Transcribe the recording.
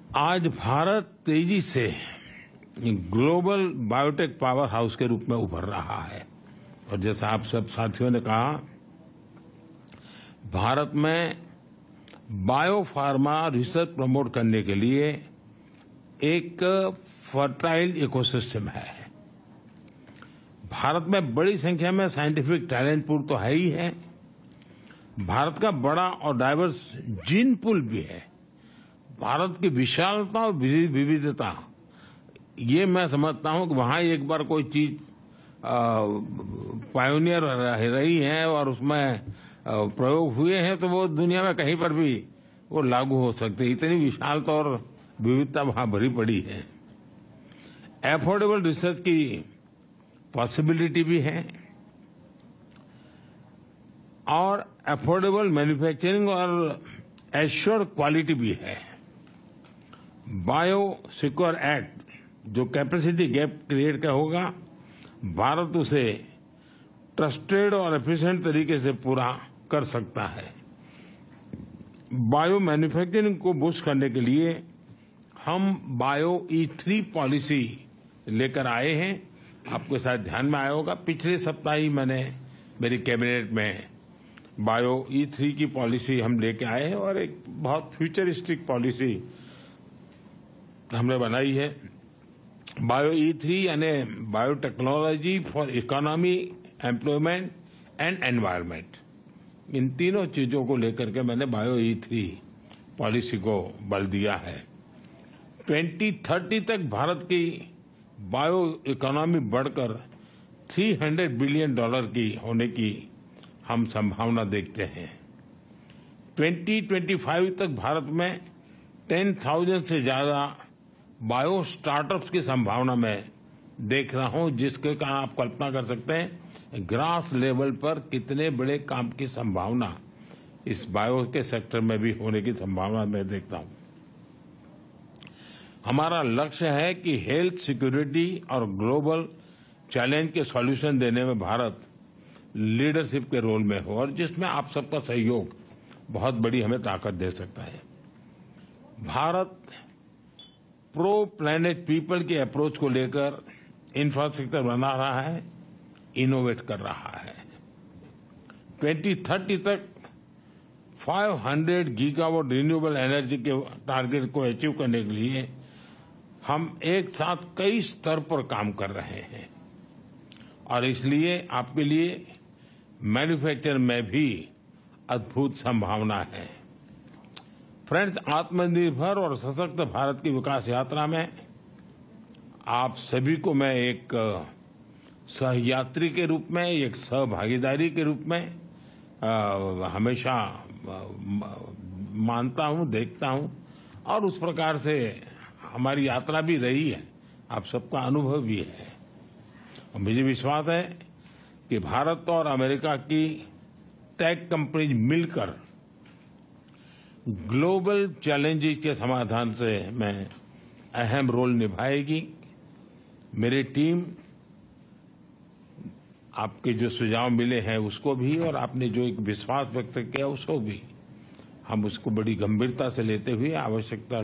आज भारत तेजी से ग्लोबल बायोटेक पावर हाउस के रूप में उभर रहा है और जैसा आप सब साथियों ने कहा, भारत में बायोफार्मा रिसर्च प्रमोट करने के लिए एक फर्टाइल इकोसिस्टम है। भारत में बड़ी संख्या में साइंटिफिक टैलेंट पूल तो है ही है। भारत का बड़ा और डाइवर्स जीन पूल भी है। भारत की विशालता और विविधता, ये मैं समझता हूं कि वहां एक बार कोई चीज पायोनियर रही है और उसमें प्रयोग हुए हैं तो वो दुनिया में कहीं पर भी वो लागू हो सकते हैं। इतनी विशालता और विविधता वहां भरी पड़ी है। एफोर्डेबल रिसर्च की पॉसिबिलिटी भी है और एफोर्डेबल मैन्युफैक्चरिंग और एश्योर्ड क्वालिटी भी है। बायो सिक्योर एक्ट जो कैपेसिटी गैप क्रिएट का होगा, भारत उसे ट्रस्टेड और एफिशिएंट तरीके से पूरा कर सकता है। बायो मैन्युफैक्चरिंग को बूस्ट करने के लिए हम बायो E3 पॉलिसी लेकर आए हैं। आपके साथ ध्यान में आया होगा, पिछले सप्ताह ही मैंने मेरी कैबिनेट में बायो E3 की पॉलिसी हम लेके आए हैं और एक बहुत फ्यूचरिस्टिक पॉलिसी हमने बनाई है। बायो E3 यानी biotechnology for economy, employment and environment, इन तीनों चीजों को लेकर के मैंने बायो E3 पॉलिसी को बल दिया है। 2030 तक भारत की बायो इकोनॉमी बढ़कर $300 बिलियन की होने की हम संभावना देखते हैं। 2025 तक भारत में 10,000 से ज्यादा बायो स्टार्टअप्स की संभावना मैं देख रहा हूं, जिसके कारण आप कल्पना कर सकते हैं ग्रास लेवल पर कितने बड़े काम की संभावना इस बायो के सेक्टर में भी होने की संभावना मैं देखता हूं। हमारा लक्ष्य है कि हेल्थ सिक्योरिटी और ग्लोबल चैलेंज के सॉल्यूशन देने में भारत लीडरशिप के रोल में हो और जिसमें आप सबका सहयोग बहुत बड़ी हमें ताकत दे सकता है। भारत प्रो प्लैनेट पीपल के अप्रोच को लेकर इंफ्रास्ट्रक्चर बना रहा है, इनोवेट कर रहा है। 2030 तक 500 गीगावाट रिन्यूएबल एनर्जी के टारगेट को अचीव करने के लिए हम एक साथ कई स्तर पर काम कर रहे हैं और इसलिए आपके लिए मैन्युफैक्चर में भी अद्भुत संभावना है। फ्रेंड्स, आत्मनिर्भर और सशक्त भारत की विकास यात्रा में आप सभी को मैं एक सहयात्री के रूप में, एक सहभागीदारी के रूप में हमेशा मानता हूं, देखता हूं और उस प्रकार से हमारी यात्रा भी रही है, आप सबका अनुभव भी है। और मुझे विश्वास है कि भारत और अमेरिका की टेक कंपनीज मिलकर ग्लोबल चैलेंजेस के समाधान से में अहम रोल निभाएगी। मेरी टीम आपके जो सुझाव मिले हैं उसको भी और आपने जो एक विश्वास व्यक्त किया उसको भी हम उसको बड़ी गंभीरता से लेते हुए आवश्यकता